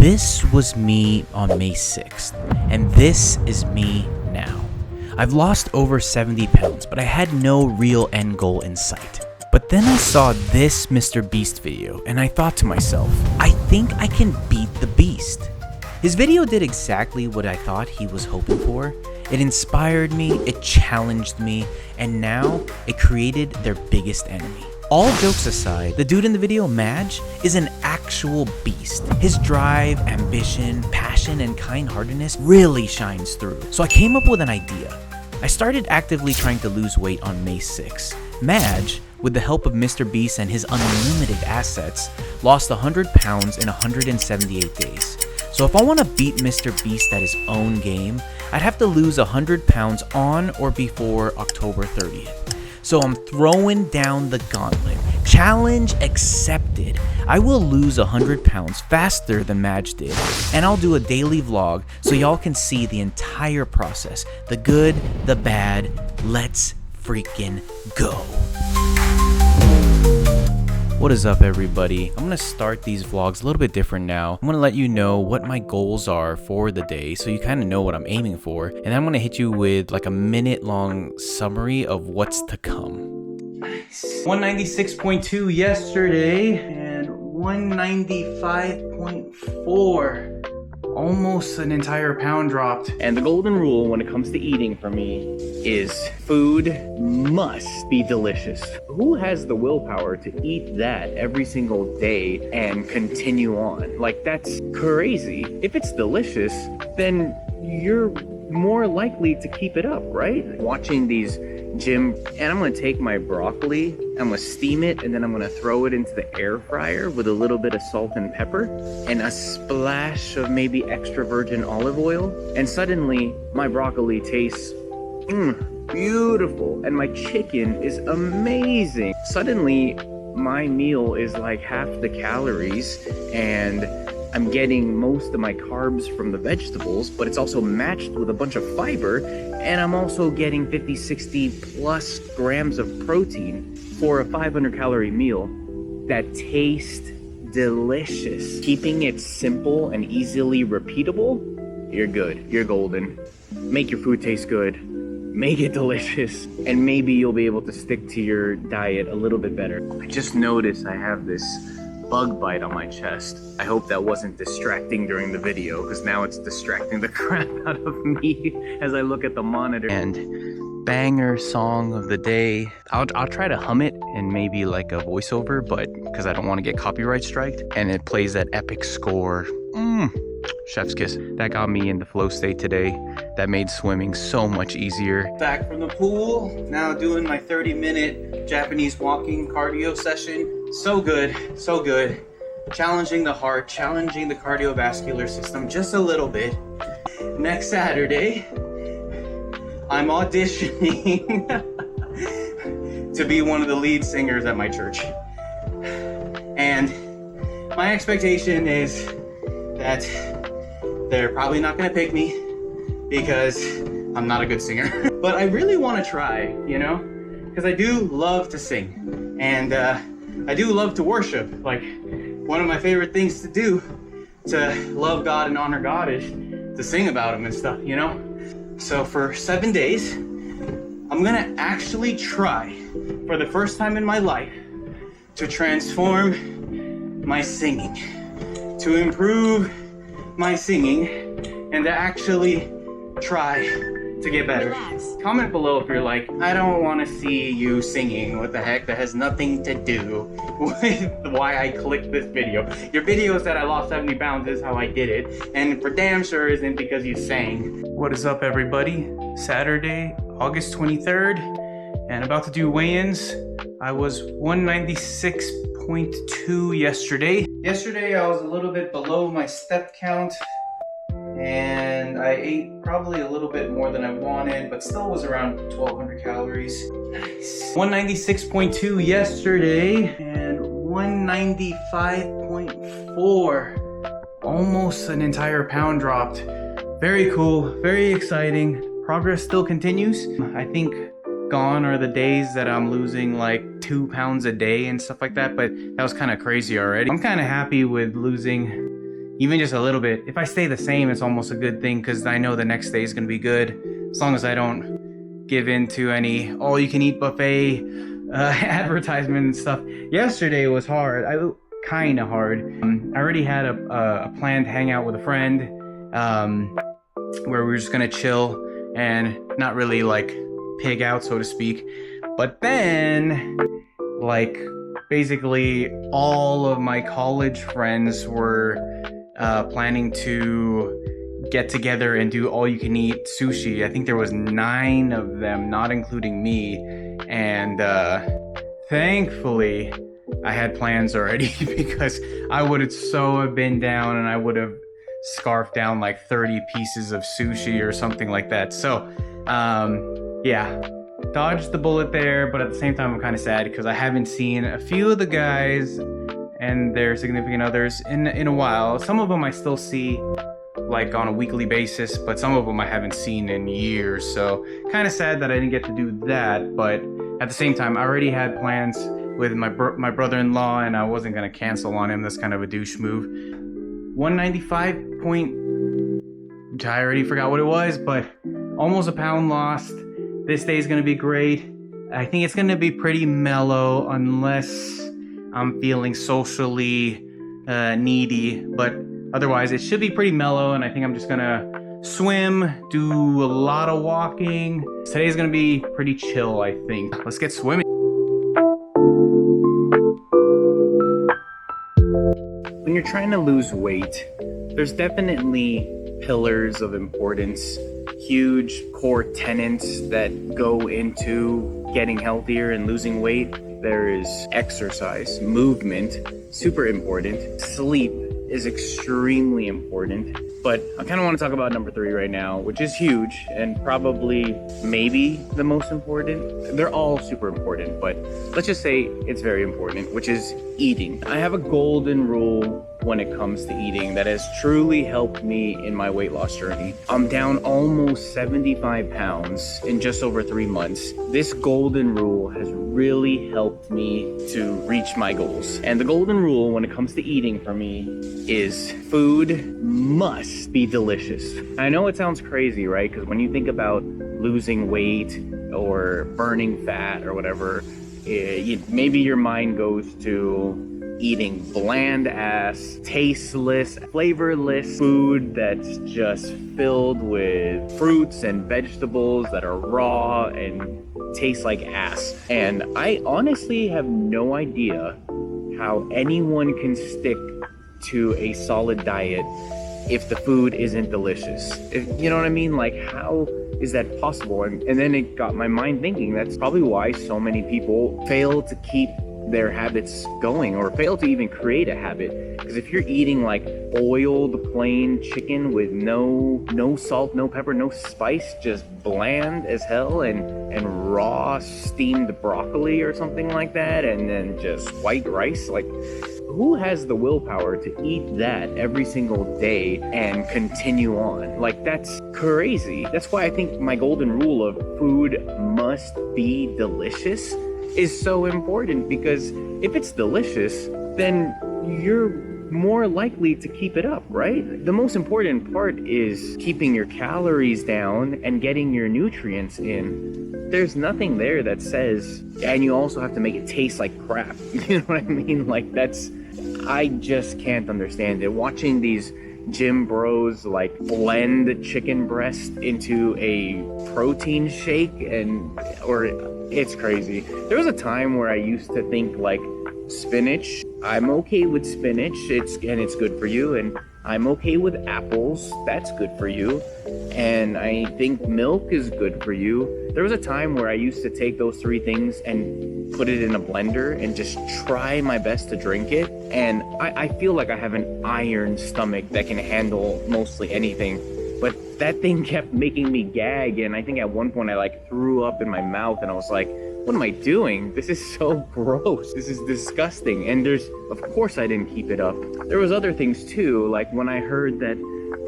This was me on May 6th, and this is me now. I've lost over 70 pounds, but I had no real end goal in sight. But then I saw this Mr. Beast video, and I thought to myself, I think I can beat the Beast. His video did exactly what I thought he was hoping for. It inspired me, it challenged me, and now it created their biggest enemy. All jokes aside, the dude in the video, Madge, is an actual beast. His drive, ambition, passion, and kind-heartedness really shines through. So I came up with an idea. I started actively trying to lose weight on May 6th. Madge, with the help of Mr. Beast and his unlimited assets, lost 100 pounds in 178 days. So if I want to beat Mr. Beast at his own game, I'd have to lose 100 pounds on or before October 30th. So I'm throwing down the gauntlet. Challenge accepted. I will lose 100 pounds faster than Madge did, and I'll do a daily vlog so y'all can see the entire process. The good, the bad. Let's freaking go. What is up, everybody? I'm gonna start these vlogs a little bit different now. I'm gonna let you know what my goals are for the day so you kind of know what I'm aiming for, and then I'm gonna hit you with like a minute-long summary of what's to come. Nice. 196.2 yesterday and 195.4. Almost an entire pound dropped. And the golden rule when it comes to eating for me is food must be delicious. Who has the willpower to eat that every single day and continue on? Like, that's crazy. If it's delicious, then you're more likely to keep it up, right? Watching these gym, and I'm gonna take my broccoli, I'm gonna steam it, and then I'm gonna throw it into the air fryer with a little bit of salt and pepper and a splash of maybe extra virgin olive oil, and suddenly my broccoli tastes beautiful and my chicken is amazing. Suddenly my meal is like half the calories and I'm getting most of my carbs from the vegetables, but it's also matched with a bunch of fiber, and I'm also getting 50, 60 plus grams of protein for a 500 calorie meal that tastes delicious. Keeping it simple and easily repeatable, you're good, you're golden. Make your food taste good, make it delicious, and maybe you'll be able to stick to your diet a little bit better. I just noticed I have this bug bite on my chest. I hope that wasn't distracting during the video, because now it's distracting the crap out of me as I look at the monitor. And banger song of the day. I'll try to hum it and maybe like a voiceover, but because I don't want to get copyright striked. And it plays that epic score. Chef's kiss. That got me in the flow state today. That made swimming so much easier. Back from the pool, now doing my 30-minute Japanese walking cardio session. So good, so good. Challenging the heart, challenging the cardiovascular system just a little bit. Next Saturday, I'm auditioning to be one of the lead singers at my church. And my expectation is that they're probably not gonna pick me because I'm not a good singer. But I really wanna try, you know? Because I do love to sing. And I do love to worship. Like, one of my favorite things to do to love God and honor God is to sing about Him and stuff, you know? So for 7 days, I'm gonna actually try, for the first time in my life, to transform my singing, to improve my singing, and to actually try to get better. Relax. Comment below if you're like, I don't want to see you singing. What the heck? That has nothing to do with why I clicked this video. Your video is that I lost 70 pounds is how I did it, and for damn sure isn't because you sang. What is up, everybody? Saturday, August 23rd, and about to do weigh-ins. I was 196.2 yesterday. Yesterday I was a little bit below my step count, and I ate probably a little bit more than I wanted, but still was around 1,200 calories. Nice. 196.2 yesterday and 195.4. Almost an entire pound dropped. Very cool, very exciting. Progress still continues. I think gone are the days that I'm losing like 2 pounds a day and stuff like that, but that was kind of crazy already. I'm kind of happy with losing even just a little bit. If I stay the same, it's almost a good thing because I know the next day is going to be good, as long as I don't give in to any all-you-can-eat buffet advertisement and stuff. Yesterday was hard. Kind of hard. I already had a planned hangout with a friend where we were just gonna chill and not really like pig out, so to speak. But then, like, basically all of my college friends were planning to get together and do all-you-can-eat sushi. I think there was 9 of them, not including me, and thankfully I had plans already because I would have so been down and I would have scarfed down like 30 pieces of sushi or something like that. So yeah, dodged the bullet there, but at the same time I'm kind of sad because I haven't seen a few of the guys and their significant others in a while. Some of them I still see like on a weekly basis, but some of them I haven't seen in years. So kind of sad that I didn't get to do that, but at the same time I already had plans with my brother-in-law and I wasn't gonna cancel on him. That's kind of a douche move. 195 point, I already forgot what it was, but almost a pound lost. This day is gonna be great. I think it's gonna be pretty mellow unless I'm feeling socially needy, but otherwise it should be pretty mellow, and I think I'm just gonna swim, do a lot of walking. Today's gonna be pretty chill, I think. Let's get swimming. When you're trying to lose weight, there's definitely pillars of importance, huge core tenets that go into getting healthier and losing weight. There is exercise, movement, super important. Sleep is extremely important. But I kind of want to talk about number 3 right now, which is huge and probably maybe the most important. They're all super important, but let's just say it's very important, which is eating. I have a golden rule when it comes to eating that has truly helped me in my weight loss journey. I'm down almost 75 pounds in just over 3 months. This golden rule has really helped me to reach my goals. And the golden rule when it comes to eating for me is food must be delicious. I know it sounds crazy, right? Because when you think about losing weight or burning fat or whatever, maybe your mind goes to eating bland ass, tasteless, flavorless food that's just filled with fruits and vegetables that are raw and taste like ass. And I honestly have no idea how anyone can stick to a solid diet if the food isn't delicious. You know what I mean? Like, how is that possible? And then it got my mind thinking that's probably why so many people fail to keep their habits going or fail to even create a habit. Because if you're eating like boiled plain chicken with no salt, no pepper, no spice, just bland as hell, and raw steamed broccoli or something like that, and then just white rice, like, who has the willpower to eat that every single day and continue on? Like, that's crazy. That's why I think my golden rule of food must be delicious is so important, because if it's delicious, then you're more likely to keep it up, right? The most important part is keeping your calories down and getting your nutrients in. There's nothing there that says, and you also have to make it taste like crap. You know what I mean? Like, I just can't understand it. Watching these gym bros like blend chicken breast into a protein shake it's crazy. There was a time where I used to think like spinach, I'm okay with spinach, it's good for you, and I'm okay with apples, that's good for you, and I think milk is good for you. There was a time where I used to take those 3 things and put it in a blender and just try my best to drink it, and I feel like I have an iron stomach that can handle mostly anything. But that thing kept making me gag, and I think at one point I like threw up in my mouth, and I was like, what am I doing? This is so gross. This is disgusting. And of course I didn't keep it up. There was other things too, like when I heard that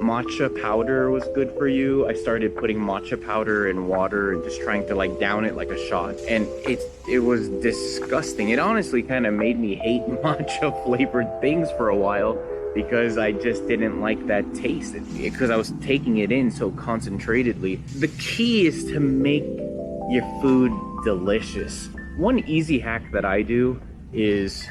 matcha powder was good for you, I started putting matcha powder in water and just trying to like down it like a shot, and it was disgusting. It honestly kind of made me hate matcha flavored things for a while, because I just didn't like that taste because I was taking it in so concentratedly. The key is to make your food delicious. One easy hack that I do is,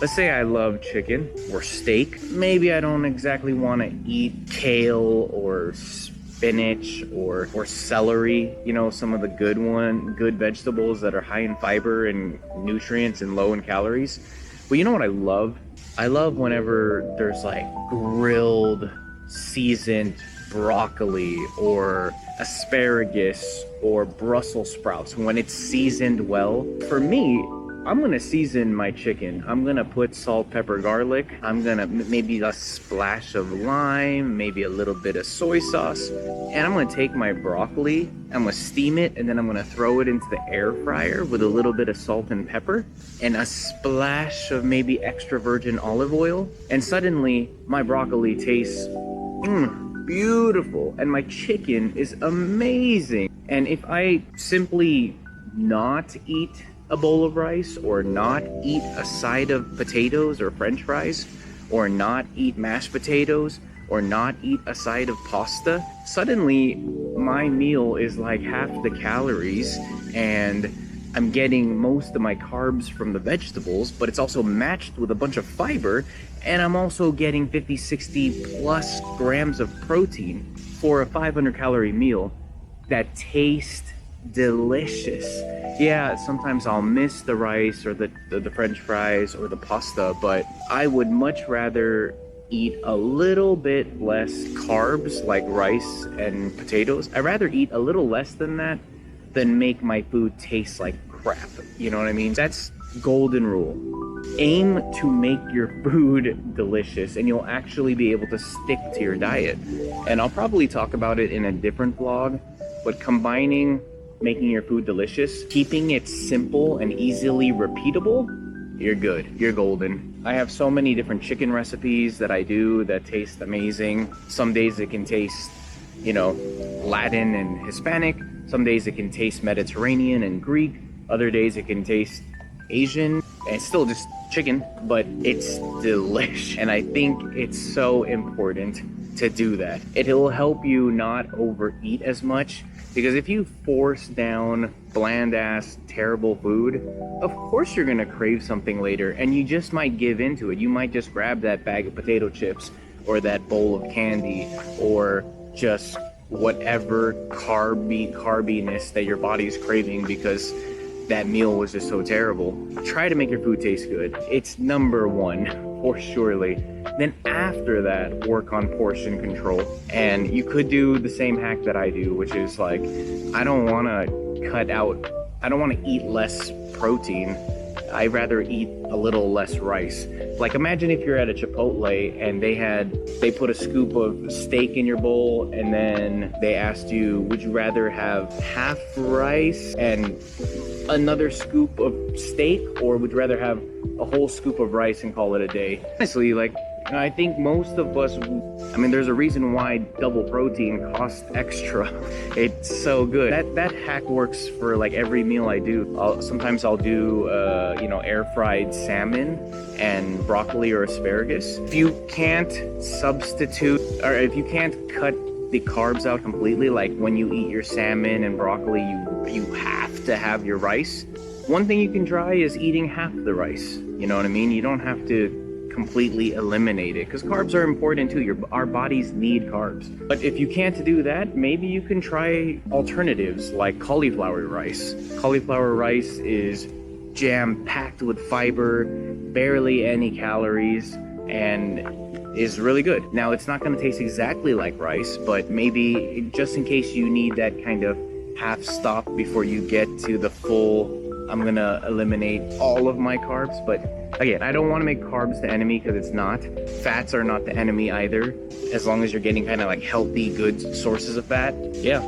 let's say I love chicken or steak. Maybe I don't exactly want to eat kale or spinach or celery, you know, some of the good vegetables that are high in fiber and nutrients and low in calories. But you know what I love? I love whenever there's like grilled, seasoned broccoli or asparagus or Brussels sprouts when it's seasoned well. For me, I'm gonna season my chicken. I'm gonna put salt, pepper, garlic. I'm gonna maybe a splash of lime, maybe a little bit of soy sauce. And I'm gonna take my broccoli, I'm gonna steam it, and then I'm gonna throw it into the air fryer with a little bit of salt and pepper and a splash of maybe extra virgin olive oil. And suddenly my broccoli tastes beautiful and my chicken is amazing. And if I simply not eat a bowl of rice or not eat a side of potatoes or french fries or not eat mashed potatoes or not eat a side of pasta, suddenly my meal is like half the calories and I'm getting most of my carbs from the vegetables, but it's also matched with a bunch of fiber, and I'm also getting 50, 60 plus grams of protein for a 500 calorie meal that tastes delicious. Yeah, sometimes I'll miss the rice or the french fries or the pasta, but I would much rather eat a little bit less carbs like rice and potatoes. I'd rather eat a little less than that than make my food taste like crap. You know what I mean? That's golden rule. Aim to make your food delicious and you'll actually be able to stick to your diet. And I'll probably talk about it in a different vlog, but combining making your food delicious, keeping it simple and easily repeatable, you're good. You're golden. I have so many different chicken recipes that I do that taste amazing. Some days it can taste, you know, Latin and Hispanic. Some days it can taste Mediterranean and Greek. Other days it can taste Asian. And it's still just chicken, but it's delish. And I think it's so important to do that. It'll help you not overeat as much, because if you force down bland ass terrible food, of course you're gonna crave something later and you just might give into it. You might just grab that bag of potato chips or that bowl of candy or just whatever carbiness that your body's craving because that meal was just so terrible. Try to make your food taste good. It's number one, for surely. Then after that, work on portion control. And you could do the same hack that I do, which is like, I don't want to eat less protein. I'd rather eat a little less rice. Like imagine if you're at a Chipotle and they put a scoop of steak in your bowl and then they asked you, would you rather have half rice and another scoop of steak, or would you rather have a whole scoop of rice and call it a day? Honestly, like, I think most of us, I mean, there's a reason why double protein costs extra. It's so good. That hack works for like every meal I do. Sometimes I'll do, air fried salmon and broccoli or asparagus. If you can't substitute, or if you can't cut the carbs out completely, like when you eat your salmon and broccoli, you have to have your rice. One thing you can try is eating half the rice. You know what I mean? You don't have to completely eliminate it, because carbs are important too. Our bodies need carbs. But if you can't do that, maybe you can try alternatives like cauliflower rice. Cauliflower rice is jam-packed with fiber, barely any calories, and is really good. Now, it's not going to taste exactly like rice, but maybe just in case you need that kind of half stop before you get to the full, I'm going to eliminate all of my carbs. But again, I don't want to make carbs the enemy, because it's not. Fats are not the enemy either, as long as you're getting kind of like healthy, good sources of fat. Yeah,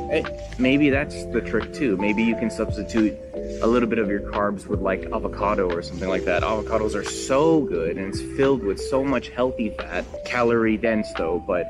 maybe that's the trick too. Maybe you can substitute a little bit of your carbs with like avocado or something like that. Avocados are so good and it's filled with so much healthy fat. Calorie dense though, but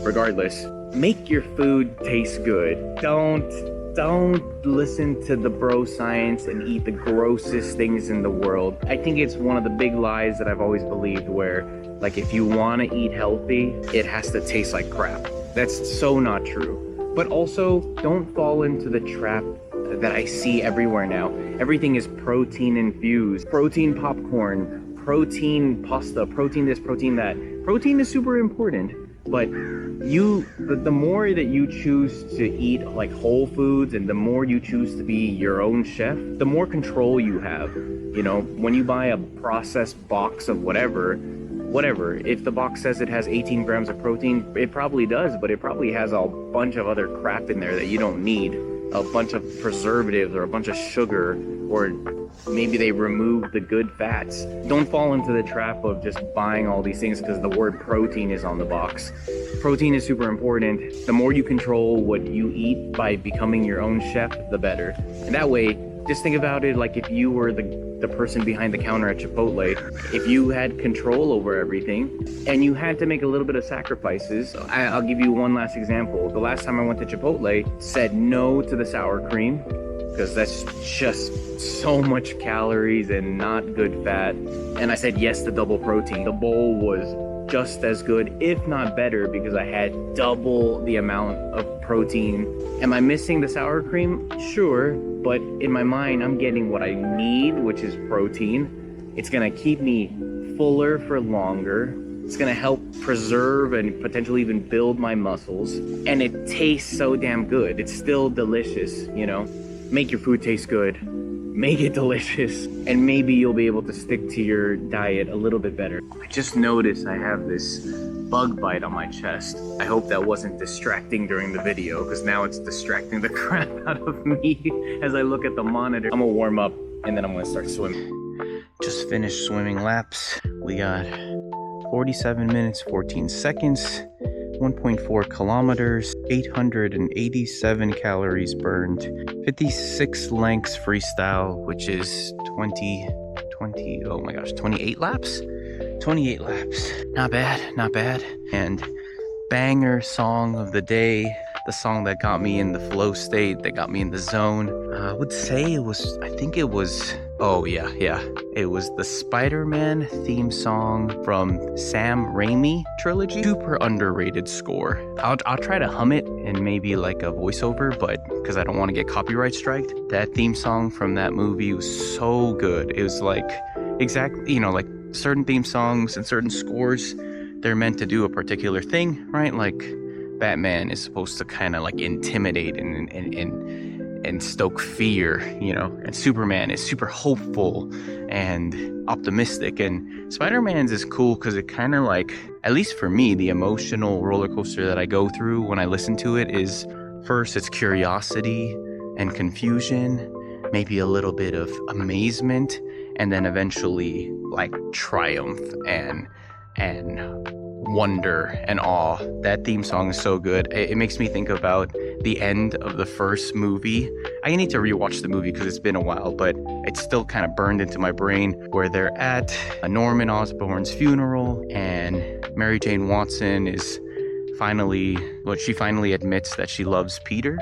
regardless, make your food taste good. Don't don't listen to the bro science and eat the grossest things in the world. I think it's one of the big lies that I've always believed, where like if you want to eat healthy, it has to taste like crap. That's so not true. But also, don't fall into the trap that I see everywhere now. Everything is protein infused. Protein popcorn, protein pasta, protein this, protein that. Protein is super important, but the more that you choose to eat like whole foods, and the more you choose to be your own chef, the more control you have. You know, when you buy a processed box of whatever, if the box says it has 18 grams of protein, it probably does, but it probably has a bunch of other crap in there that you don't need. A bunch of preservatives, or a bunch of sugar, or maybe they remove the good fats. Don't fall into the trap of just buying all these things because the word protein is on the box. Protein is super important. The more you control what you eat by becoming your own chef, the better. And that way, just think about it like if you were the person behind the counter at Chipotle. If you had control over everything and you had to make a little bit of sacrifices. I'll give you one last example. The last time I went to Chipotle, said no to the sour cream because that's just so much calories and not good fat. And I said yes to double protein. The bowl was just as good, if not better, because I had double the amount of protein. Am I missing the sour cream? Sure, but in my mind, I'm getting what I need, which is protein. It's gonna keep me fuller for longer. It's gonna help preserve and potentially even build my muscles. And it tastes so damn good. It's still delicious, you know? Make your food taste good. Make it delicious, and maybe you'll be able to stick to your diet a little bit better. I just noticed I have this bug bite on my chest. I hope that wasn't distracting during the video, because now it's distracting the crap out of me as I look at the monitor. I'm gonna warm up and then I'm gonna start swimming. Just finished swimming laps. We got 47 minutes, 14 seconds, 1.4 kilometers, 887 calories burned, 56 lengths freestyle, which is 28 laps? 28 laps. Not bad, not bad. And banger song of the day, the song that got me in the flow state, that got me in the zone. I would say it was the Spider-Man theme song from Sam Raimi trilogy. Super underrated score. I'll try to hum it in maybe like a voiceover, but because I don't want to get copyright striked. That theme song from that movie was so good. It was like exactly, you know, like certain theme songs and certain scores, they're meant to do a particular thing, right? Like Batman is supposed to kind of like intimidate and stoke fear, you know, and Superman is super hopeful and optimistic, and Spider-Man's is cool because it kind of like, at least for me, the emotional roller coaster that I go through when I listen to it is, first it's curiosity and confusion, maybe a little bit of amazement, and then eventually like triumph and wonder and awe. That theme song is so good. It makes me think about the end of the first movie. I need to rewatch the movie because it's been a while, but it's still kind of burned into my brain, where they're at Norman Osborn's funeral and Mary Jane Watson is finally admits that she loves Peter,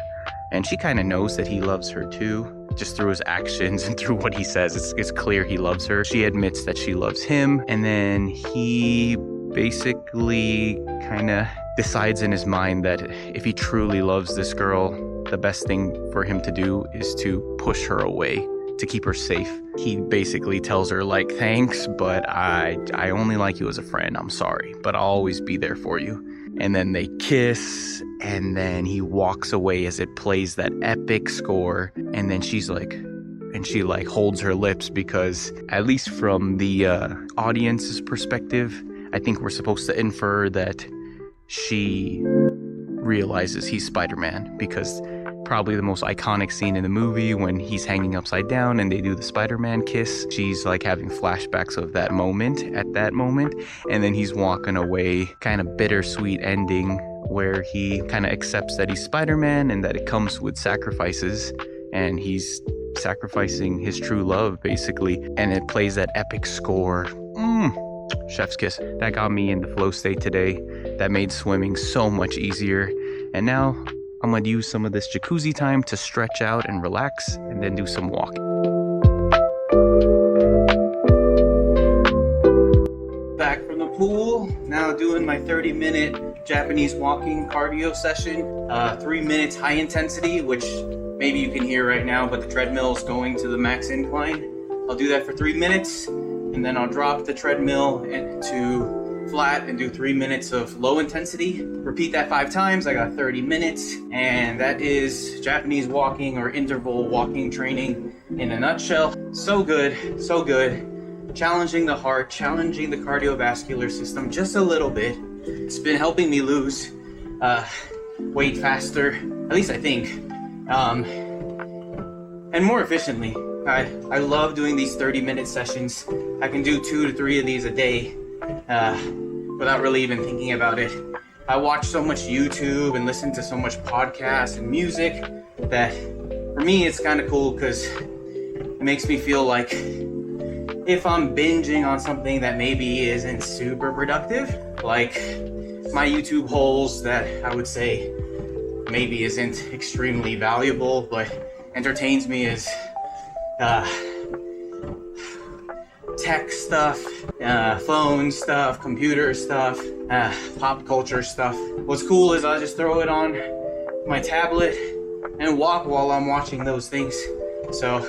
and she kind of knows that he loves her too, just through his actions and through what he says. It's clear he loves her. She admits that she loves him, and then he basically kind of decides in his mind that if he truly loves this girl, the best thing for him to do is to push her away, to keep her safe. He basically tells her like, thanks, but I only like you as a friend. I'm sorry, but I'll always be there for you. And then they kiss, and then he walks away as it plays that epic score, and then she holds her lips, because at least from the audience's perspective, I think we're supposed to infer that she realizes he's Spider-Man, because probably the most iconic scene in the movie, when he's hanging upside down and they do the Spider-Man kiss, she's like having flashbacks of that moment, and then he's walking away, kind of bittersweet ending where he kind of accepts that he's Spider-Man and that it comes with sacrifices, and he's sacrificing his true love basically, and it plays that epic score. Chef's kiss. That got me in the flow state today. That made swimming so much easier. And now I'm gonna use some of this jacuzzi time to stretch out and relax, and then do some walking. Back from the pool, now doing my 30-minute Japanese walking cardio session. 3 minutes high intensity, which maybe you can hear right now, but the treadmill is going to the max incline. I'll do that for 3 minutes, and then I'll drop the treadmill to flat and do 3 minutes of low intensity. Repeat that 5 times. I got 30 minutes, and that is Japanese walking or interval walking training in a nutshell. So good, so good. Challenging the heart, challenging the cardiovascular system just a little bit. It's been helping me lose weight faster, at least I think, and more efficiently. I love doing these 30-minute sessions. I can do 2 to 3 of these a day without really even thinking about it. I watch so much YouTube and listen to so much podcasts and music that for me it's kind of cool because it makes me feel like if I'm binging on something that maybe isn't super productive, like my YouTube holes that I would say maybe isn't extremely valuable but entertains me is tech stuff, phone stuff, computer stuff, pop culture stuff. What's cool is I just throw it on my tablet and walk while I'm watching those things. So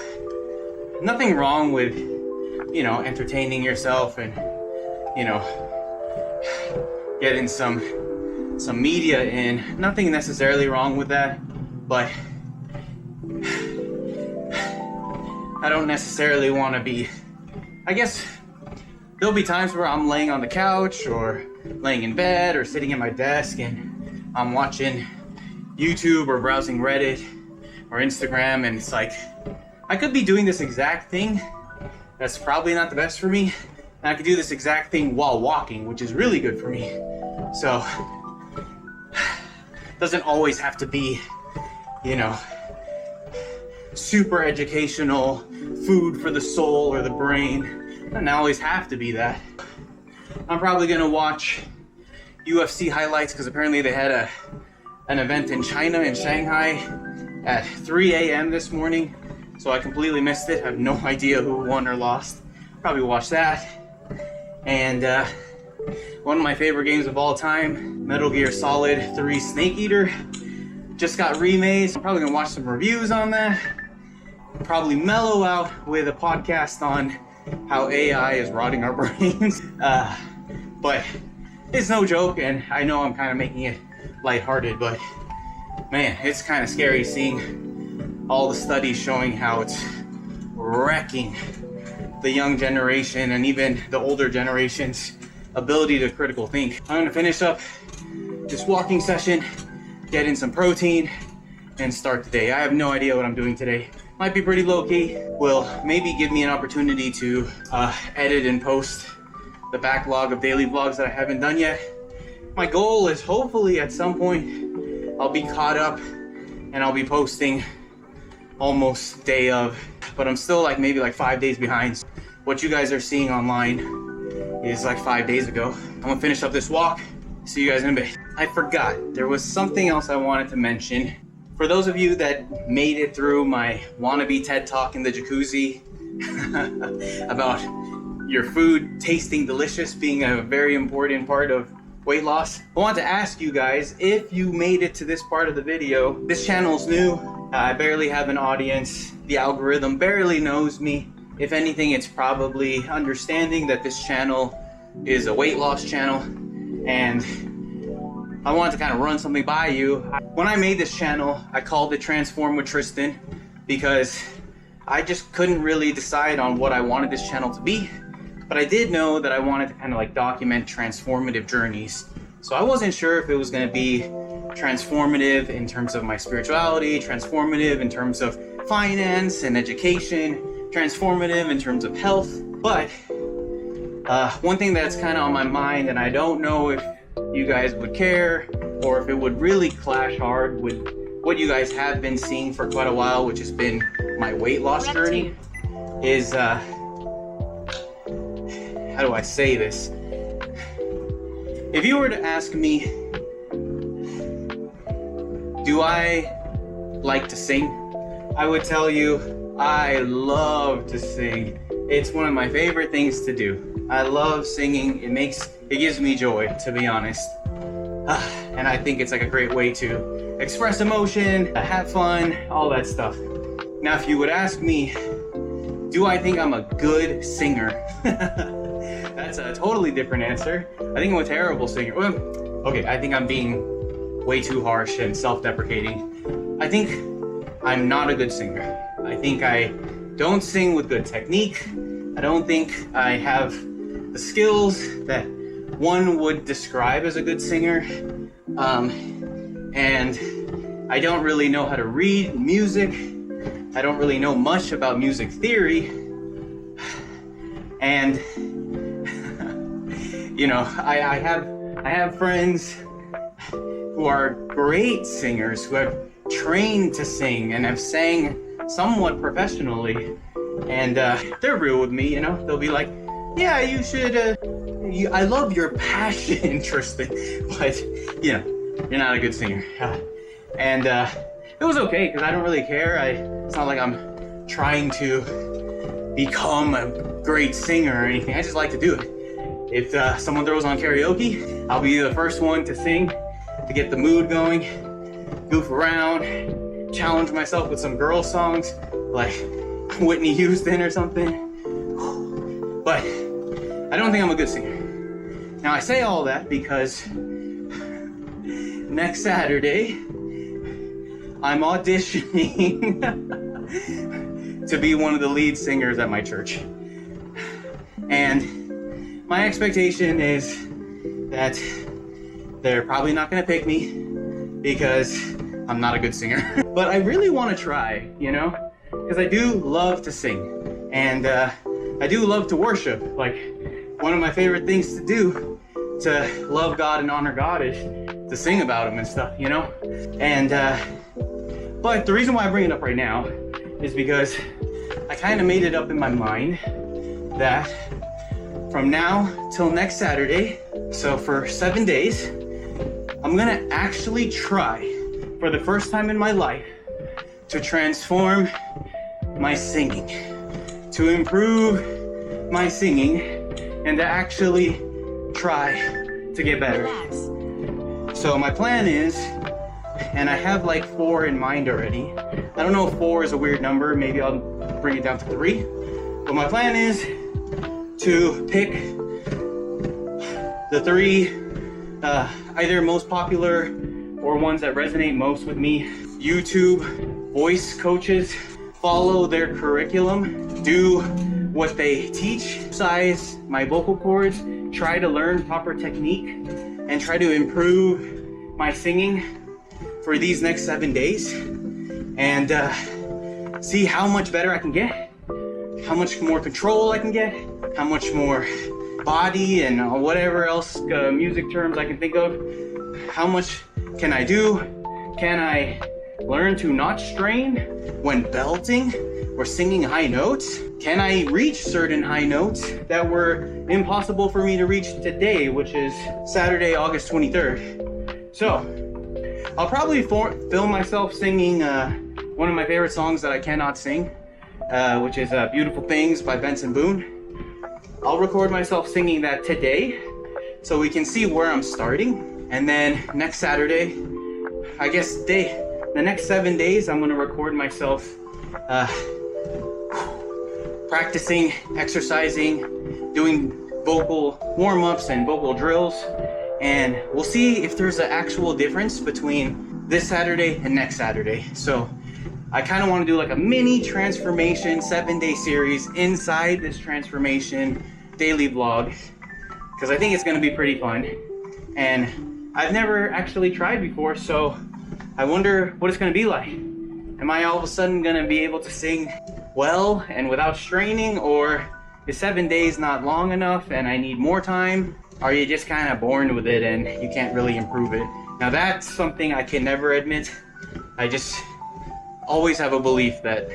nothing wrong with, you know, entertaining yourself and, you know, getting some media in. Nothing necessarily wrong with that, but I don't necessarily want to be, I guess there'll be times where I'm laying on the couch or laying in bed or sitting at my desk and I'm watching YouTube or browsing Reddit or Instagram, and it's like I could be doing this exact thing. That's probably not the best for me. And I could do this exact thing while walking, which is really good for me. So doesn't always have to be, you know, super educational, food for the soul or the brain. Doesn't always have to be that. I'm probably gonna watch UFC highlights because apparently they had an event in China, in Shanghai, at 3 a.m. this morning. So I completely missed it. I have no idea who won or lost. Probably watch that. And one of my favorite games of all time, Metal Gear Solid 3 Snake Eater, just got remade. So I'm probably gonna watch some reviews on that. Probably mellow out with a podcast on how AI is rotting our brains. But it's no joke, and I know I'm kind of making it lighthearted, but man, it's kind of scary seeing all the studies showing how it's wrecking the young generation and even the older generation's ability to critical think. I'm gonna finish up this walking session, get in some protein, and start the day. I have no idea what I'm doing today. Might be pretty low-key. Will maybe give me an opportunity to edit and post the backlog of daily vlogs that I haven't done yet. My goal is hopefully at some point I'll be caught up and I'll be posting almost day of, but I'm still like maybe like 5 days behind. What you guys are seeing online is like 5 days ago. I'm gonna finish up this walk. See you guys in a bit. I forgot, there was something else I wanted to mention. For those of you that made it through my wannabe TED Talk in the jacuzzi about your food tasting delicious being a very important part of weight loss, I want to ask you guys, if you made it to this part of the video, this channel's new. I barely have an audience. The algorithm barely knows me. If anything, it's probably understanding that this channel is a weight loss channel, and I wanted to kind of run something by you. When I made this channel, I called it Transform with Tristan because I just couldn't really decide on what I wanted this channel to be, but I did know that I wanted to kind of like document transformative journeys. So I wasn't sure if it was going to be transformative in terms of my spirituality, transformative in terms of finance and education, transformative in terms of health. But one thing that's kind of on my mind, and I don't know if you guys would care or if it would really clash hard with what you guys have been seeing for quite a while, which has been my weight loss journey, is how do I say this? If you were to ask me, do Do I like to sing? I would tell you, I love to sing. It's one of my favorite things to do. I love singing. It gives me joy, to be honest. And I think it's like a great way to express emotion, have fun, all that stuff. Now, if you would ask me, do I think I'm a good singer? That's a totally different answer. I think I'm a terrible singer. Well, okay, I think I'm being way too harsh and self-deprecating. I think I'm not a good singer. I think I don't sing with good technique. I don't think I have the skills that one would describe as a good singer. And I don't really know how to read music. I don't really know much about music theory. And you know, I have friends who are great singers, who have trained to sing and have sang somewhat professionally, and they're real with me, you know. They'll be like, yeah, you should, I love your passion, interesting, but, you know, you're not a good singer. And it was okay, because I don't really care. It's not like I'm trying to become a great singer or anything. I just like to do it. If someone throws on karaoke, I'll be the first one to sing, to get the mood going, goof around, challenge myself with some girl songs like Whitney Houston or something. But I don't think I'm a good singer. Now, I say all that because next Saturday I'm auditioning to be one of the lead singers at my church. And my expectation is that they're probably not gonna pick me because I'm not a good singer. But I really wanna try, you know? Because I do love to sing. And I do love to worship. Like, one of my favorite things to do to love God and honor God is to sing about Him and stuff, you know? And, but the reason why I bring it up right now is because I kind of made it up in my mind that from now till next Saturday, so for 7 days, I'm gonna actually try, for the first time in my life, to transform my singing, to improve my singing, and to actually try to get better. So my plan is, and I have like 4 in mind already. I don't know if 4 is a weird number, maybe I'll bring it down to 3. But my plan is to pick the 3 either most popular or ones that resonate most with me. YouTube voice coaches, follow their curriculum, do what they teach, exercise my vocal cords, try to learn proper technique, and try to improve my singing for these next 7 days, and see how much better I can get, how much more control I can get, how much more body and whatever else music terms I can think of. How much can I do? Can I learn to not strain when belting or singing high notes? Can I reach certain high notes that were impossible for me to reach today, which is Saturday, August 23rd? So I'll probably film myself singing one of my favorite songs that I cannot sing, which is Beautiful Things by Benson Boone. I'll record myself singing that today so we can see where I'm starting. And then next Saturday, I guess the next 7 days, I'm gonna record myself practicing, exercising, doing vocal warm-ups and vocal drills. And we'll see if there's an actual difference between this Saturday and next Saturday. So I kind of want to do like a mini transformation 7-day series inside this transformation daily vlog, because I think it's going to be pretty fun. And I've never actually tried before, so I wonder what it's going to be like. Am I all of a sudden going to be able to sing well and without straining, or is 7 days not long enough and I need more time? Are you just kind of born with it and you can't really improve it? Now that's something I can never admit. I just always have a belief that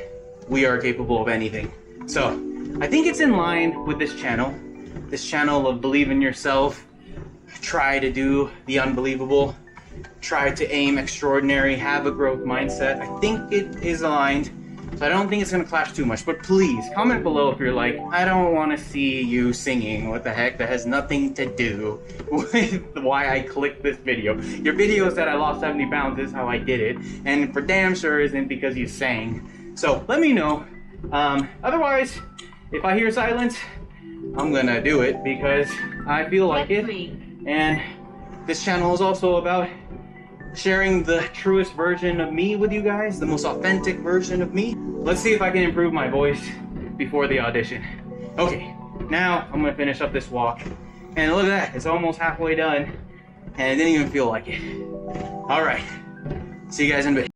we are capable of anything. So I think it's in line with this channel of believe in yourself, try to do the unbelievable. try to aim extraordinary, have a growth mindset. I think it is aligned. So I don't think it's gonna clash too much, but please comment below if you're like, I don't wanna see you singing. What the heck? That has nothing to do with why I clicked this video. Your video said I lost 70 pounds, this is how I did it. And for damn sure isn't because you sang. So let me know. Otherwise, if I hear silence, I'm gonna do it because I feel like it. And this channel is also about sharing the truest version of me with you guys, the most authentic version of me. Let's see if I can improve my voice before the audition. Okay, now I'm gonna finish up this walk. And look at that, it's almost halfway done. And it didn't even feel like it. All right, see you guys in a bit.